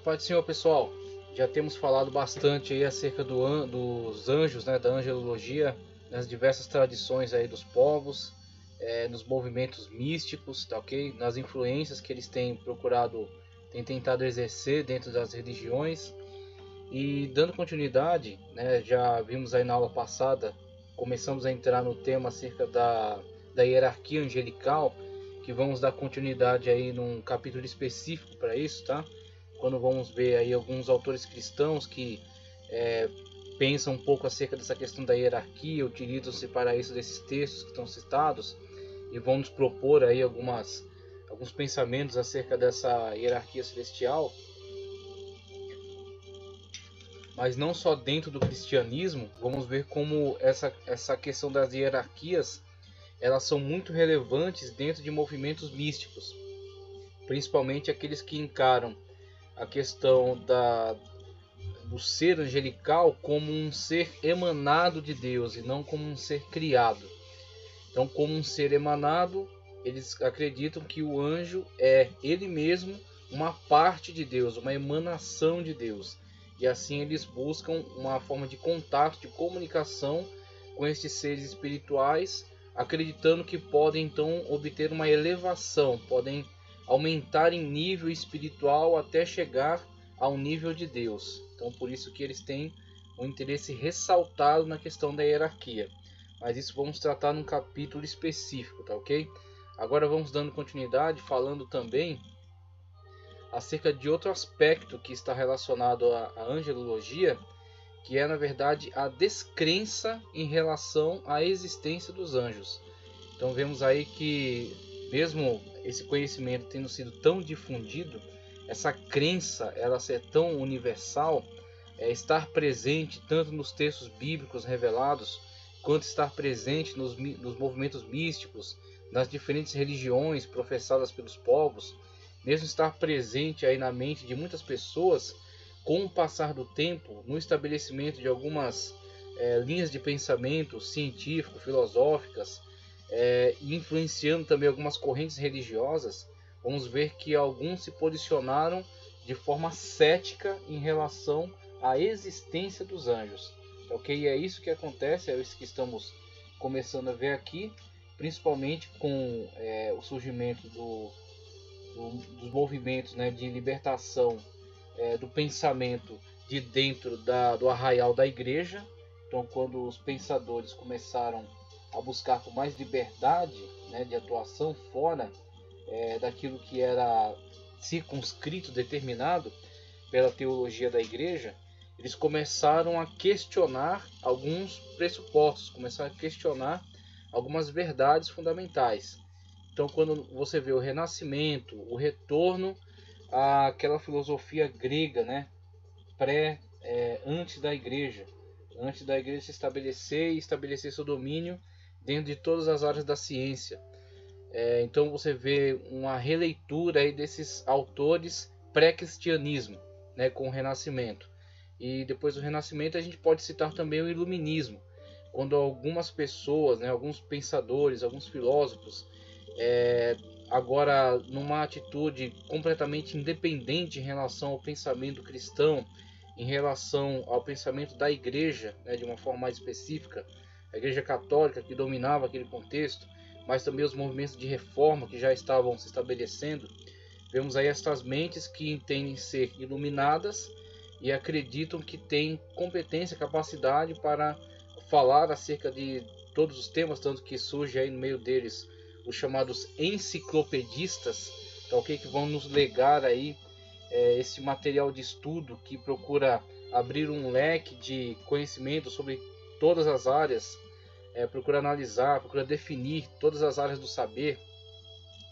Paz do Senhor, pessoal. Já temos falado bastante aí acerca dos anjos, né, da angelologia, nas diversas tradições aí dos povos, nos movimentos místicos, tá ok? Nas influências que eles têm tentado exercer dentro das religiões. E dando continuidade, né, já vimos aí na aula passada, começamos a entrar no tema acerca da hierarquia angelical, que vamos dar continuidade aí num capítulo específico para isso, tá? Quando vamos ver aí alguns autores cristãos que pensam um pouco acerca dessa questão da hierarquia, utilizam-se para isso desses textos que estão citados e vão nos propor aí alguns pensamentos acerca dessa hierarquia celestial. Mas não só dentro do cristianismo, vamos ver como essa questão das hierarquias, elas são muito relevantes dentro de movimentos místicos, principalmente aqueles que encaram a questão do ser angelical como um ser emanado de Deus e não como um ser criado. Então, como um ser emanado, eles acreditam que o anjo é ele mesmo uma parte de Deus, uma emanação de Deus. E assim eles buscam uma forma de contato, de comunicação com estes seres espirituais, acreditando que podem então obter uma elevação, podem aumentar em nível espiritual até chegar ao nível de Deus. Então por isso que eles têm um interesse ressaltado na questão da hierarquia. Mas isso vamos tratar num capítulo específico, tá ok? Agora vamos dando continuidade, falando também acerca de outro aspecto que está relacionado à angelologia, que é na verdade a descrença em relação à existência dos anjos. Então vemos aí que mesmo esse conhecimento tendo sido tão difundido, essa crença ela ser tão universal, estar presente tanto nos textos bíblicos revelados, quanto estar presente nos movimentos místicos, nas diferentes religiões professadas pelos povos, mesmo estar presente aí na mente de muitas pessoas, com o passar do tempo, no estabelecimento de algumas linhas de pensamento científico, filosóficas, e influenciando também algumas correntes religiosas, vamos ver que alguns se posicionaram de forma cética em relação à existência dos anjos. Ok? E é isso que acontece, é isso que estamos começando a ver aqui, principalmente com o surgimento dos movimentos, né, de libertação do pensamento de dentro do arraial da igreja. Então, quando os pensadores começaram a buscar por mais liberdade, né, de atuação fora daquilo que era circunscrito, determinado pela teologia da igreja, eles começaram a questionar alguns pressupostos, começaram a questionar algumas verdades fundamentais. Então, quando você vê o Renascimento, o retorno àquela filosofia grega, né, antes da igreja se estabelecer e estabelecer seu domínio dentro de todas as áreas da ciência. Então você vê uma releitura aí desses autores pré-cristianismo, né, com o Renascimento. E depois do Renascimento a gente pode citar também o Iluminismo, quando algumas pessoas, né, alguns pensadores, alguns filósofos, agora numa atitude completamente independente em relação ao pensamento cristão, em relação ao pensamento da igreja, né, de uma forma mais específica, a igreja católica que dominava aquele contexto, mas também os movimentos de reforma que já estavam se estabelecendo. Vemos aí estas mentes que entendem ser iluminadas e acreditam que têm competência, capacidade para falar acerca de todos os temas, tanto que surge aí no meio deles os chamados enciclopedistas, tá, okay? Que vão nos legar aí esse material de estudo que procura abrir um leque de conhecimento sobre todas as áreas, procura analisar, procura definir todas as áreas do saber.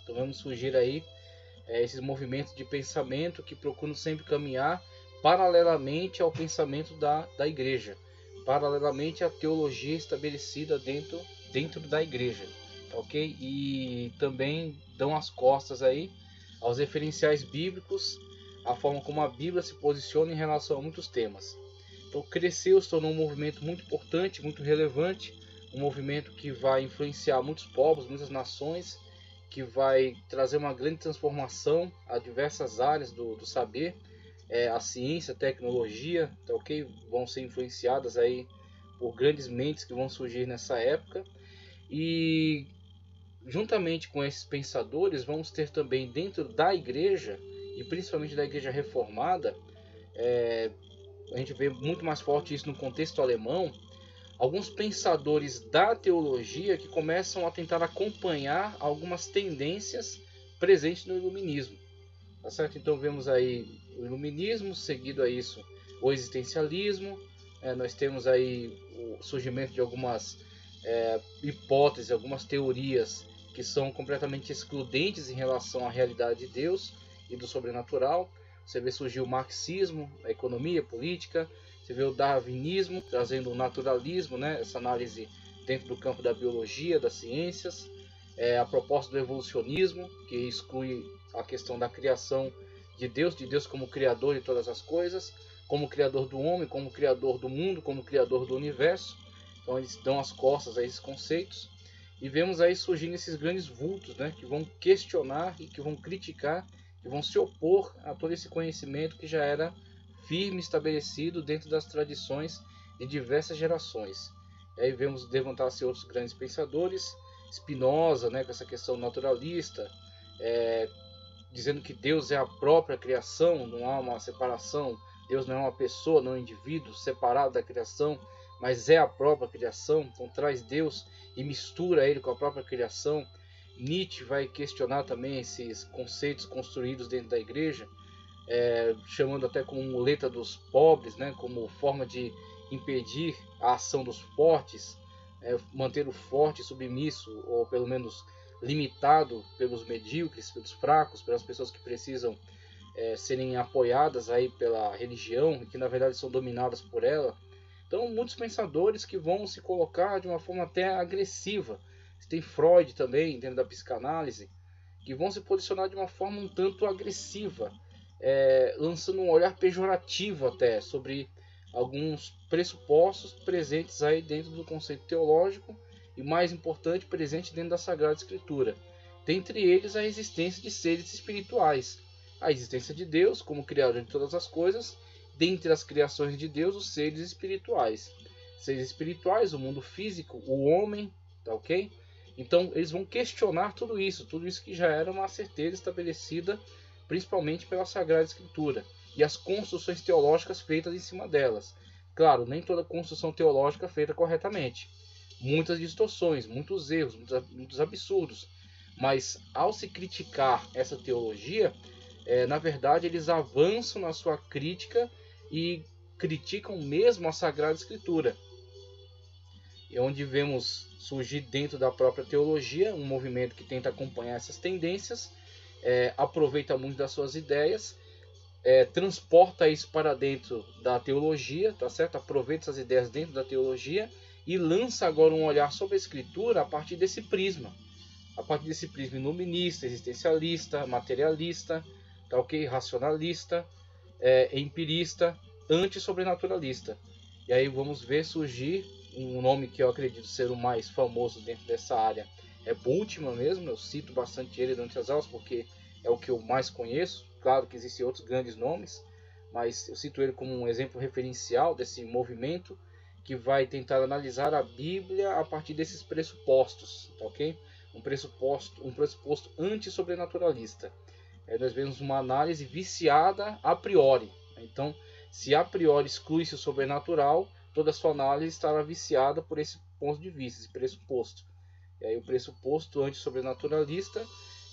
Então vamos surgir aí esses movimentos de pensamento que procuram sempre caminhar paralelamente ao pensamento da igreja, paralelamente à teologia estabelecida dentro da igreja, ok? E também dão as costas aí aos referenciais bíblicos, a forma como a Bíblia se posiciona em relação a muitos temas. Então cresceu, se tornou um movimento muito importante, muito relevante, um movimento que vai influenciar muitos povos, muitas nações, que vai trazer uma grande transformação a diversas áreas do saber, a ciência, a tecnologia, tá ok? Vão ser influenciadas aí por grandes mentes que vão surgir nessa época. E juntamente com esses pensadores, vamos ter também dentro da igreja, e principalmente da igreja reformada, a gente vê muito mais forte isso no contexto alemão, alguns pensadores da teologia que começam a tentar acompanhar algumas tendências presentes no iluminismo. Tá certo? Então vemos aí o iluminismo, seguido a isso o existencialismo, nós temos aí o surgimento de algumas hipóteses, algumas teorias que são completamente excludentes em relação à realidade de Deus e do sobrenatural. Você vê surgir o marxismo, a economia, a política. Você vê o darwinismo trazendo o naturalismo, né? Essa análise dentro do campo da biologia, das ciências. A proposta do evolucionismo, que exclui a questão da criação de Deus como criador de todas as coisas, como criador do homem, como criador do mundo, como criador do universo. Então eles dão as costas a esses conceitos. E vemos aí surgindo esses grandes vultos, né, que vão questionar e que vão criticar, que vão se opor a todo esse conhecimento que já era firme, estabelecido dentro das tradições de diversas gerações. E aí vemos levantar-se outros grandes pensadores, Spinoza, né, com essa questão naturalista, dizendo que Deus é a própria criação, não há uma separação, Deus não é uma pessoa, não é um indivíduo separado da criação, mas é a própria criação, então traz Deus e mistura ele com a própria criação. Nietzsche vai questionar também esses conceitos construídos dentro da igreja, chamando até como muleta dos pobres, né, como forma de impedir a ação dos fortes, manter o forte submisso, ou pelo menos limitado pelos medíocres, pelos fracos, pelas pessoas que precisam serem apoiadas aí pela religião e que na verdade são dominadas por ela. Então muitos pensadores que vão se colocar de uma forma até agressiva. Tem Freud também dentro da psicanálise, que vão se posicionar de uma forma um tanto agressiva, lançando um olhar pejorativo até sobre alguns pressupostos presentes aí dentro do conceito teológico e, mais importante, presente dentro da Sagrada Escritura. Dentre eles, a existência de seres espirituais, a existência de Deus como criador de todas as coisas, dentre as criações de Deus, os seres espirituais. Seres espirituais, o mundo físico, o homem, tá ok? Então eles vão questionar tudo isso que já era uma certeza estabelecida principalmente pela Sagrada Escritura e as construções teológicas feitas em cima delas. Claro, nem toda construção teológica é feita corretamente. Muitas distorções, muitos erros, muitos absurdos. Mas ao se criticar essa teologia, na verdade eles avançam na sua crítica e criticam mesmo a Sagrada Escritura. E onde vemos surgir dentro da própria teologia um movimento que tenta acompanhar essas tendências, aproveita muito das suas ideias, transporta isso para dentro da teologia, tá certo? Aproveita essas ideias dentro da teologia e lança agora um olhar sobre a Escritura a partir desse prisma. A partir desse prisma iluminista, existencialista, materialista, tá ok? Racionalista, empirista, antissobrenaturalista. E aí vamos ver surgir um nome que eu acredito ser o mais famoso dentro dessa área. É Bultmann mesmo, eu cito bastante ele durante as aulas porque é o que eu mais conheço. Claro que existem outros grandes nomes, mas eu cito ele como um exemplo referencial desse movimento que vai tentar analisar a Bíblia a partir desses pressupostos, tá ok? Um pressuposto antissobrenaturalista. Nós vemos uma análise viciada a priori. Então, se a priori exclui-se o sobrenatural, toda a sua análise estará viciada por esse ponto de vista, esse pressuposto. E aí o pressuposto antissobrenaturalista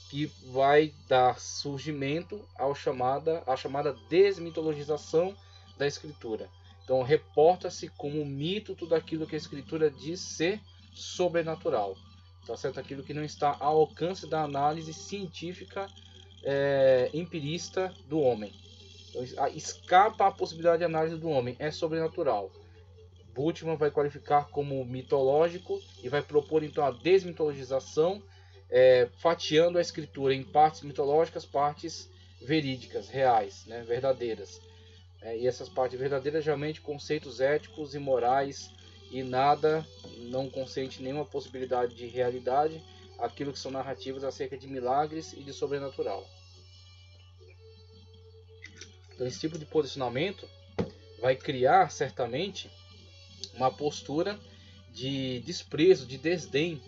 que vai dar surgimento à chamada desmitologização da Escritura. Então reporta-se como mito tudo aquilo que a Escritura diz ser sobrenatural, tá certo? Aquilo que não está ao alcance da análise científica empirista do homem. Então, escapa a possibilidade de análise do homem, é sobrenatural. Bultmann vai qualificar como mitológico e vai propor então a desmitologização, fatiando a Escritura em partes mitológicas, partes verídicas, reais, né, verdadeiras. E essas partes verdadeiras geralmente conceitos éticos e morais e nada, não consente nenhuma possibilidade de realidade, aquilo que são narrativas acerca de milagres e de sobrenatural. Então esse tipo de posicionamento vai criar certamente uma postura de desprezo, de desdém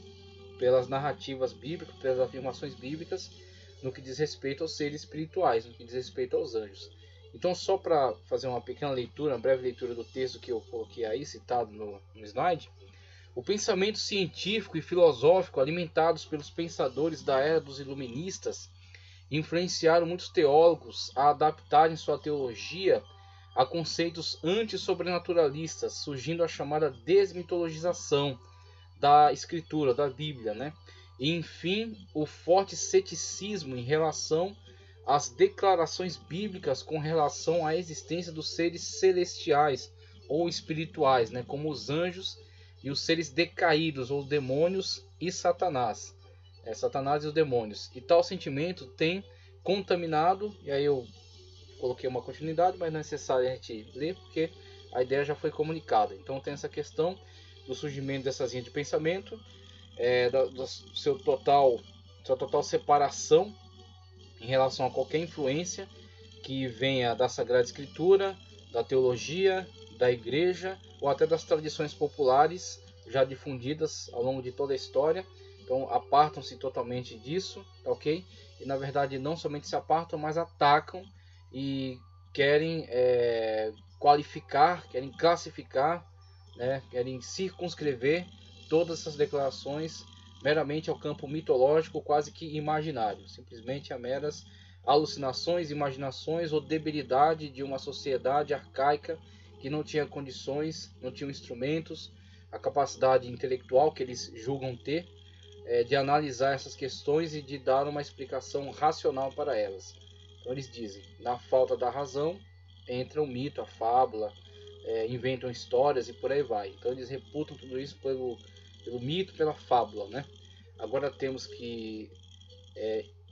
pelas narrativas bíblicas, pelas afirmações bíblicas no que diz respeito aos seres espirituais, no que diz respeito aos anjos. Então, só para fazer uma pequena leitura, uma breve leitura do texto que eu coloquei aí, citado no slide, o pensamento científico e filosófico alimentados pelos pensadores da era dos iluministas influenciaram muitos teólogos a adaptarem sua teologia a conceitos antissobrenaturalistas, surgindo a chamada desmitologização da escritura, da Bíblia, né? E, enfim, o forte ceticismo em relação às declarações bíblicas com relação à existência dos seres celestiais ou espirituais, né? Como os anjos e os seres decaídos, ou demônios e Satanás. Satanás e os demônios. E tal sentimento tem contaminado, e aí eu coloquei uma continuidade, mas não é necessário a gente ler, porque a ideia já foi comunicada. Então tem essa questão do surgimento dessas linhas de pensamento, da sua total separação em relação a qualquer influência que venha da Sagrada Escritura, da teologia, da igreja, ou até das tradições populares já difundidas ao longo de toda a história. Então apartam-se totalmente disso, ok? E na verdade não somente se apartam, mas atacam e querem qualificar, querem classificar, né? Querem circunscrever todas essas declarações meramente ao campo mitológico, quase que imaginário, simplesmente a meras alucinações, imaginações ou debilidade de uma sociedade arcaica que não tinha condições, não tinha instrumentos, a capacidade intelectual que eles julgam ter, de analisar essas questões e de dar uma explicação racional para elas. Então eles dizem, na falta da razão, entra o mito, a fábula, inventam histórias e por aí vai. Então eles reputam tudo isso pelo mito, pela fábula, né? Agora temos que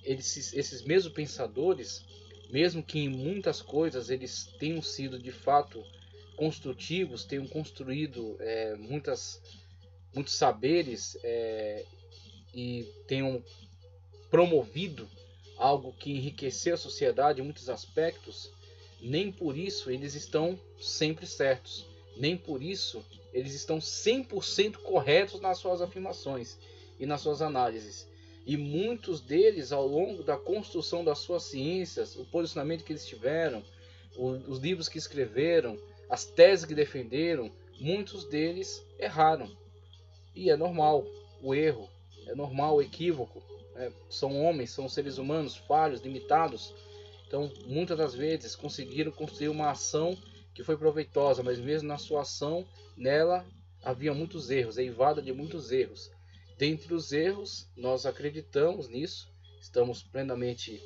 esses mesmos pensadores, mesmo que em muitas coisas eles tenham sido de fato construtivos, tenham construído muitos saberes e tenham promovido algo que enriqueceu a sociedade em muitos aspectos, nem por isso eles estão sempre certos, nem por isso eles estão 100% corretos nas suas afirmações e nas suas análises. E muitos deles, ao longo da construção das suas ciências, o posicionamento que eles tiveram, os livros que escreveram, as teses que defenderam, muitos deles erraram. E é normal o erro, é normal o equívoco. São homens, são seres humanos falhos, limitados. Então, muitas das vezes conseguiram construir uma ação que foi proveitosa, mas mesmo na sua ação, nela havia muitos erros, eivada de muitos erros. Dentre os erros, nós acreditamos nisso, estamos plenamente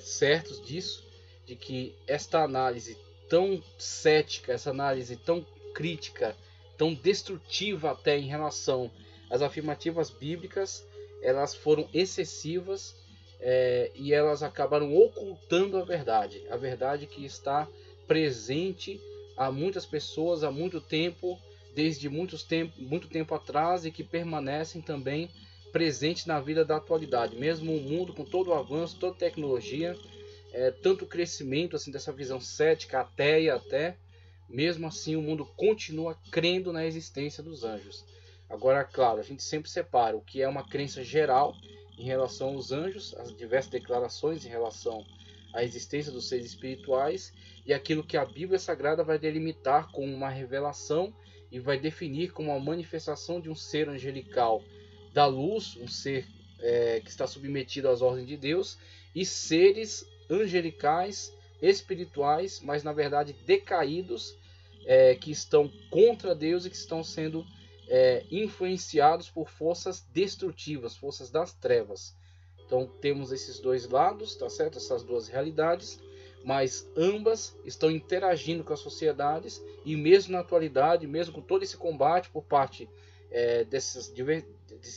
certos disso, de que esta análise tão cética, essa análise tão crítica, tão destrutiva até em relação às afirmativas bíblicas, elas foram excessivas e elas acabaram ocultando a verdade que está presente a muitas pessoas há muito tempo, desde muito tempo atrás, e que permanecem também presentes na vida da atualidade. Mesmo o mundo com todo o avanço, toda a tecnologia, tanto crescimento assim dessa visão cética, ateia até, mesmo assim o mundo continua crendo na existência dos anjos. Agora, claro, a gente sempre separa o que é uma crença geral em relação aos anjos, as diversas declarações em relação à existência dos seres espirituais, e aquilo que a Bíblia Sagrada vai delimitar como uma revelação e vai definir como uma manifestação de um ser angelical da luz, um ser que está submetido às ordens de Deus, e seres angelicais, espirituais, mas na verdade decaídos, que estão contra Deus e que estão sendo influenciados por forças destrutivas, forças das trevas. Então temos esses dois lados, tá certo? Essas duas realidades, mas ambas estão interagindo com as sociedades, e mesmo na atualidade, mesmo com todo esse combate por parte desses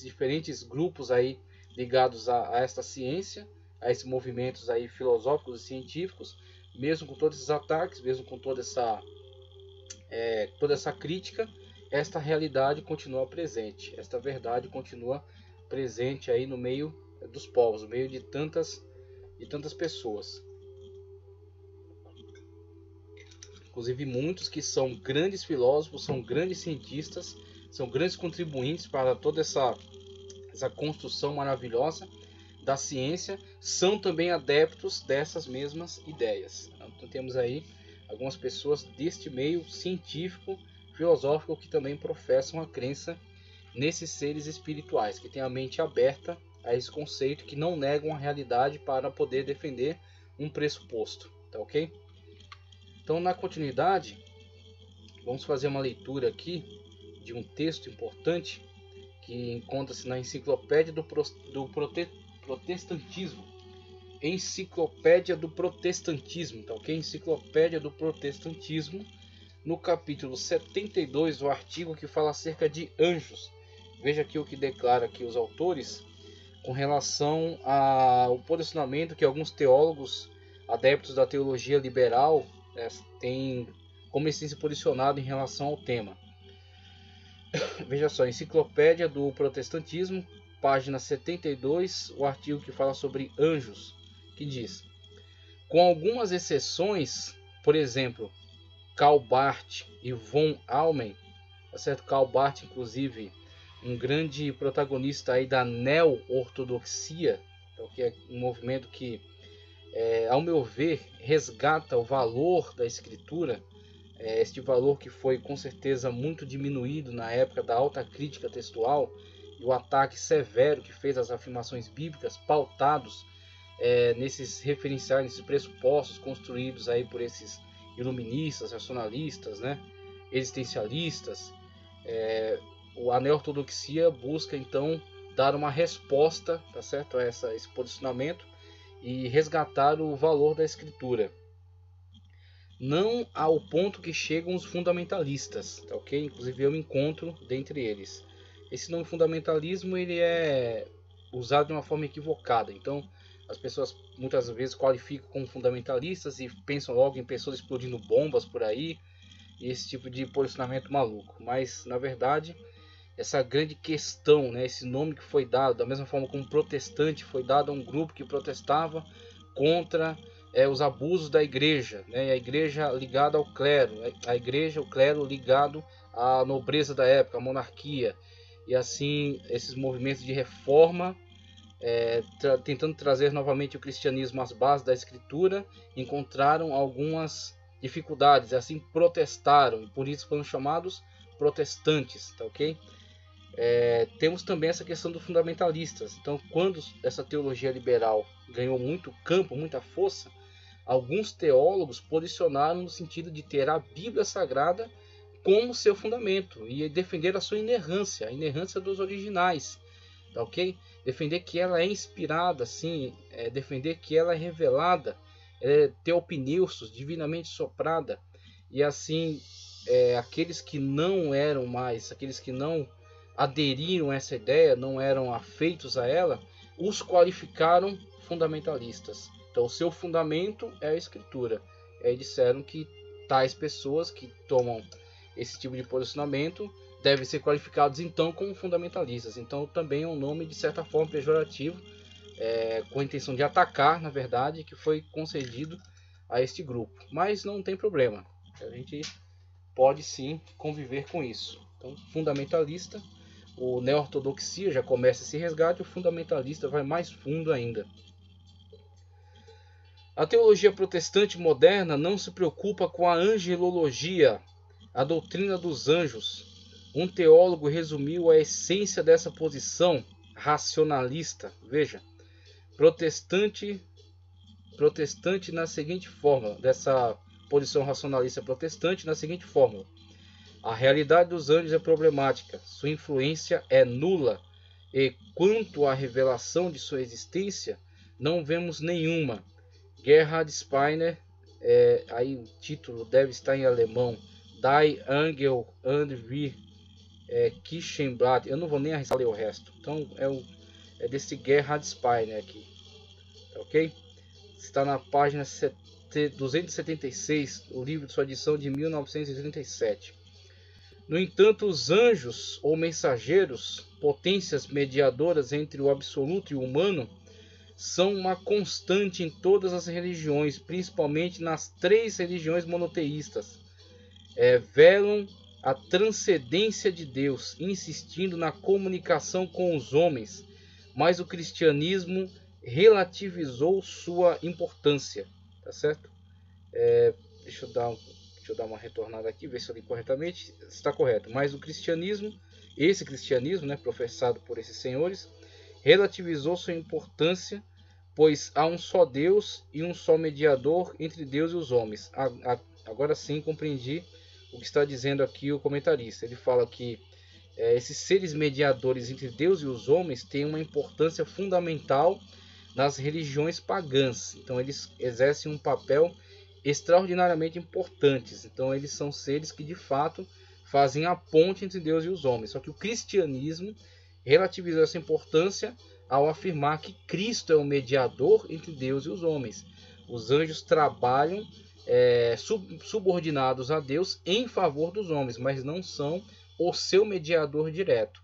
diferentes grupos aí ligados a esta ciência, a esses movimentos aí filosóficos e científicos, mesmo com todos esses ataques, mesmo com toda essa crítica, esta realidade continua presente, esta verdade continua presente aí no meio dos povos, no meio de tantas pessoas. inclusive muitos que são grandes filósofos, são grandes cientistas, são grandes contribuintes para toda essa construção maravilhosa da ciência, são também adeptos dessas mesmas ideias. Então temos aí algumas pessoas deste meio científico, filosófico, que também professam a crença nesses seres espirituais, que têm a mente aberta a esse conceito, que não negam a realidade para poder defender um pressuposto, tá ok? Então, na continuidade, vamos fazer uma leitura aqui de um texto importante que encontra-se na Enciclopédia do Protestantismo. Enciclopédia do Protestantismo, tá ok? Enciclopédia do Protestantismo, no capítulo 72, o artigo que fala acerca de anjos. Veja aqui o que declara aqui os autores com relação ao posicionamento que alguns teólogos adeptos da teologia liberal têm, como eles têm se posicionado em relação ao tema. Veja só, Enciclopédia do Protestantismo, página 72, o artigo que fala sobre anjos, que diz: com algumas exceções, por exemplo, Karl Barth e von Allmen, tá certo? Karl Barth, inclusive, um grande protagonista aí da neo-ortodoxia, que é um movimento que, ao meu ver, resgata o valor da escritura, este valor que foi com certeza muito diminuído na época da alta crítica textual e o ataque severo que fez às afirmações bíblicas pautados nesses referenciais, nesses pressupostos construídos aí por esses iluministas, racionalistas, né, existencialistas. A neo-ortodoxia busca então dar uma resposta, tá certo, a esse posicionamento e resgatar o valor da escritura. Não ao ponto que chegam os fundamentalistas, tá ok? Inclusive eu me encontro dentre eles. Esse nome fundamentalismo ele é usado de uma forma equivocada. Então as pessoas muitas vezes qualificam como fundamentalistas e pensam logo em pessoas explodindo bombas por aí, e esse tipo de posicionamento maluco. Mas na verdade essa grande questão, né, esse nome que foi dado, da mesma forma como protestante foi dado a um grupo que protestava contra os abusos da igreja, né, a igreja ligada ao clero, a igreja, o clero ligado à nobreza da época, à monarquia, e assim esses movimentos de reforma, tentando trazer novamente o cristianismo às bases da escritura, encontraram algumas dificuldades, assim protestaram, e por isso foram chamados protestantes, tá ok? Temos também essa questão dos fundamentalistas. Então, quando essa teologia liberal ganhou muito campo, muita força, alguns teólogos posicionaram no sentido de ter a Bíblia Sagrada como seu fundamento e defender a sua inerrância, a inerrância dos originais, tá ok? Defender que ela é inspirada, sim, defender que ela é revelada, teopneustos, divinamente soprada, e assim aqueles que não eram mais, aqueles que não aderiram a essa ideia, não eram afeitos a ela, os qualificaram fundamentalistas. Então o seu fundamento é a escritura. E aí disseram que tais pessoas que tomam esse tipo de posicionamento devem ser qualificados então como fundamentalistas. Então também é um nome de certa forma pejorativo, com a intenção de atacar, na verdade, que foi concedido a este grupo. Mas não tem problema, a gente pode sim conviver com isso. Então fundamentalista, o neo-ortodoxia já começa esse resgate, o fundamentalista vai mais fundo ainda. A teologia protestante moderna não se preocupa com a angelologia, a doutrina dos anjos. Um teólogo resumiu a essência dessa posição racionalista. Veja, protestante na seguinte fórmula, dessa posição racionalista protestante na seguinte fórmula: a realidade dos anjos é problemática, sua influência é nula, e quanto à revelação de sua existência, não vemos nenhuma. Gerhard Spiner, aí o título deve estar em alemão, Die Engel und wie Kirchenblatt, eu não vou nem arriscar ler o resto, então é desse Gerhard Spiner aqui, ok? Está na página 276, o livro de sua edição de 1937. No entanto, os anjos ou mensageiros, potências mediadoras entre o absoluto e o humano, são uma constante em todas as religiões, principalmente nas 3 religiões monoteístas, velam a transcendência de Deus, insistindo na comunicação com os homens, mas o cristianismo relativizou sua importância, tá certo? Deixa eu dar uma retornada aqui, ver se eu li corretamente. Está correto. Mas o cristianismo, esse cristianismo, né, professado por esses senhores, relativizou sua importância, pois há um só Deus e um só mediador entre Deus e os homens. Agora sim compreendi o que está dizendo aqui o comentarista. Ele fala que esses seres mediadores entre Deus e os homens têm uma importância fundamental nas religiões pagãs. Então eles exercem um papel extraordinariamente importantes. Então eles são seres que de fato fazem a ponte entre Deus e os homens. Só que o cristianismo relativizou essa importância ao afirmar que Cristo é o mediador entre Deus e os homens. Os anjos trabalham subordinados a Deus em favor dos homens, mas não são o seu mediador direto.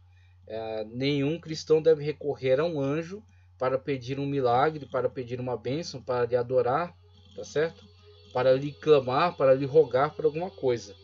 Nenhum cristão deve recorrer a um anjo para pedir um milagre, para pedir uma bênção, para lhe adorar, tá certo? Para lhe clamar, para lhe rogar por alguma coisa.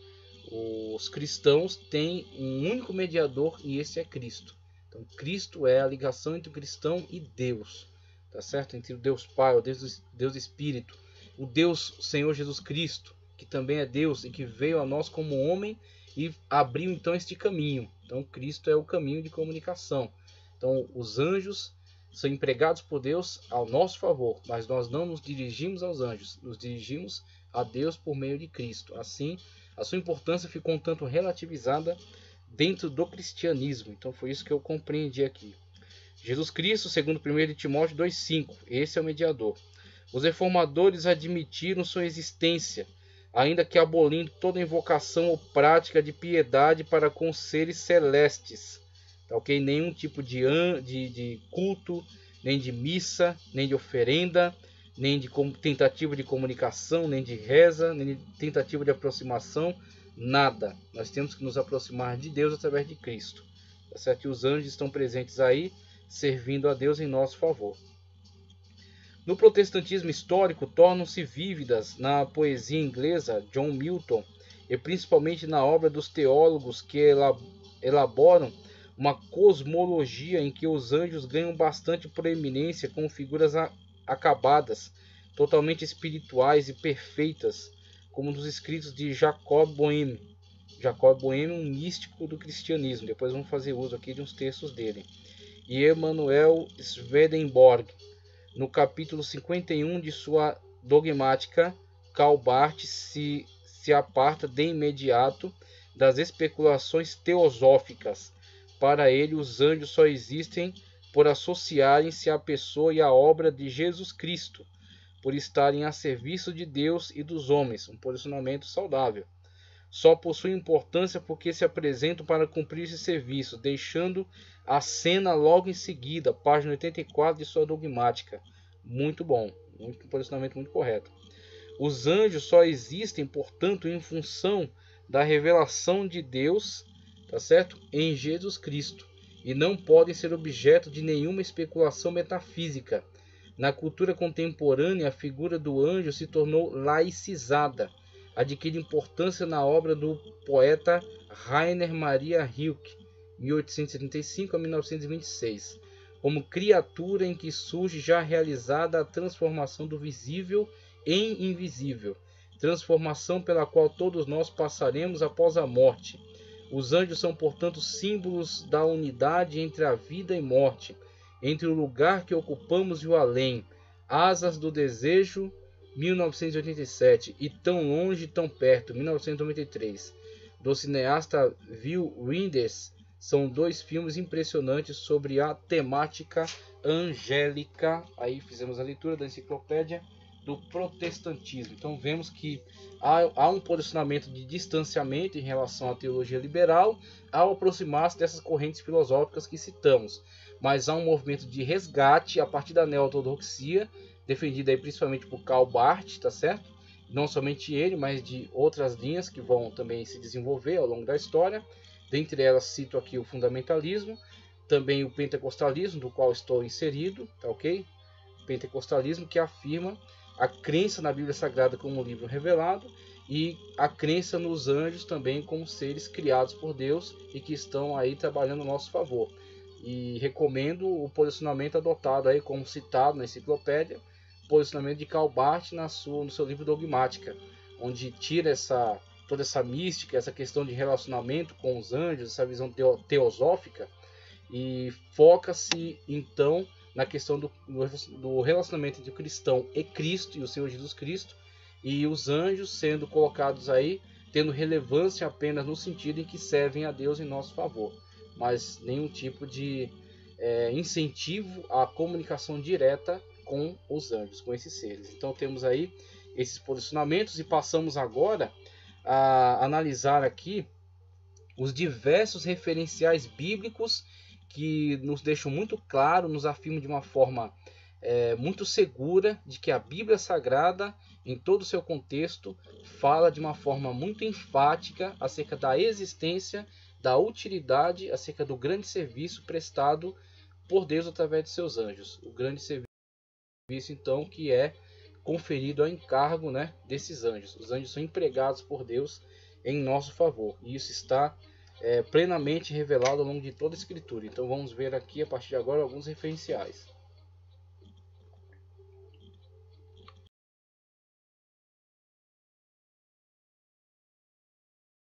Os cristãos têm um único mediador e esse é Cristo. Então Cristo é a ligação entre o cristão e Deus, tá certo? Entre o Deus Pai, o Deus Espírito, o Deus Senhor Jesus Cristo, que também é Deus e que veio a nós como homem e abriu então este caminho. Então Cristo é o caminho de comunicação. Então os anjos são empregados por Deus ao nosso favor, mas nós não nos dirigimos aos anjos, nos dirigimos a Deus por meio de Cristo. Assim, a sua importância ficou um tanto relativizada dentro do cristianismo. Então foi isso que eu compreendi aqui. Jesus Cristo, segundo 1 Timóteo 2,5, esse é o mediador. Os reformadores admitiram sua existência, ainda que abolindo toda invocação ou prática de piedade para com seres celestes. Tá, ok? Nenhum tipo de culto, nem de missa, nem de oferenda, nem de tentativa de comunicação, nem de reza, nem de tentativa de aproximação, nada. Nós temos que nos aproximar de Deus através de Cristo. Tá certo? E os anjos estão presentes aí, servindo a Deus em nosso favor. No protestantismo histórico, tornam-se vívidas na poesia inglesa John Milton e principalmente na obra dos teólogos que elaboram uma cosmologia em que os anjos ganham bastante proeminência como figuras acabadas, totalmente espirituais e perfeitas, como nos escritos de Jacob Boehme. Jacob Boehme, um místico do cristianismo. Depois vamos fazer uso aqui de uns textos dele. E Emanuel Swedenborg, no capítulo 51 de sua dogmática, Karl Barth se aparta de imediato das especulações teosóficas. Para ele, os anjos só existem por associarem-se à pessoa e à obra de Jesus Cristo, por estarem a serviço de Deus e dos homens, um posicionamento saudável. Só possuem importância porque se apresentam para cumprir esse serviço, deixando a cena logo em seguida, página 84 de sua dogmática. Muito bom, um posicionamento muito correto. Os anjos só existem, portanto, em função da revelação de Deus, tá certo? Em Jesus Cristo, e não podem ser objeto de nenhuma especulação metafísica. Na cultura contemporânea, a figura do anjo se tornou laicizada, adquire importância na obra do poeta Rainer Maria Rilke, 1875 a 1926, como criatura em que surge já realizada a transformação do visível em invisível, transformação pela qual todos nós passaremos após a morte. Os anjos são, portanto, símbolos da unidade entre a vida e morte, entre o lugar que ocupamos e o além. Asas do Desejo, 1987, e Tão Longe, Tão Perto, 1993, do cineasta Wim Wenders, são dois filmes impressionantes sobre a temática angélica. Aí fizemos a leitura da enciclopédia do protestantismo. Então vemos que há um posicionamento de distanciamento em relação à teologia liberal ao aproximar-se dessas correntes filosóficas que citamos. Mas há um movimento de resgate a partir da neo-ortodoxia, defendida aí principalmente por Karl Barth, tá certo? Não somente ele, mas de outras linhas que vão também se desenvolver ao longo da história. Dentre elas cito aqui o fundamentalismo, também o pentecostalismo, do qual estou inserido, tá ok? Pentecostalismo que afirma a crença na Bíblia Sagrada como um livro revelado, e a crença nos anjos também como seres criados por Deus e que estão aí trabalhando a nosso favor. E recomendo o posicionamento adotado aí, como citado na enciclopédia, posicionamento de Karl Barth no seu livro Dogmática, onde tira toda essa mística, essa questão de relacionamento com os anjos, essa visão teosófica, e foca-se então na questão do relacionamento entre o cristão e Cristo, e o Senhor Jesus Cristo, e os anjos sendo colocados aí, tendo relevância apenas no sentido em que servem a Deus em nosso favor, mas nenhum tipo de incentivo à comunicação direta com os anjos, com esses seres. Então temos aí esses posicionamentos, e passamos agora a analisar aqui os diversos referenciais bíblicos que nos deixam muito claro, nos afirmam de uma forma muito segura de que a Bíblia Sagrada, em todo o seu contexto, fala de uma forma muito enfática acerca da existência, da utilidade, acerca do grande serviço prestado por Deus através de seus anjos. O grande serviço, então, que é conferido ao encargo, né, desses anjos. Os anjos são empregados por Deus em nosso favor, e isso está plenamente revelado ao longo de toda a Escritura. Então vamos ver aqui, a partir de agora, alguns referenciais.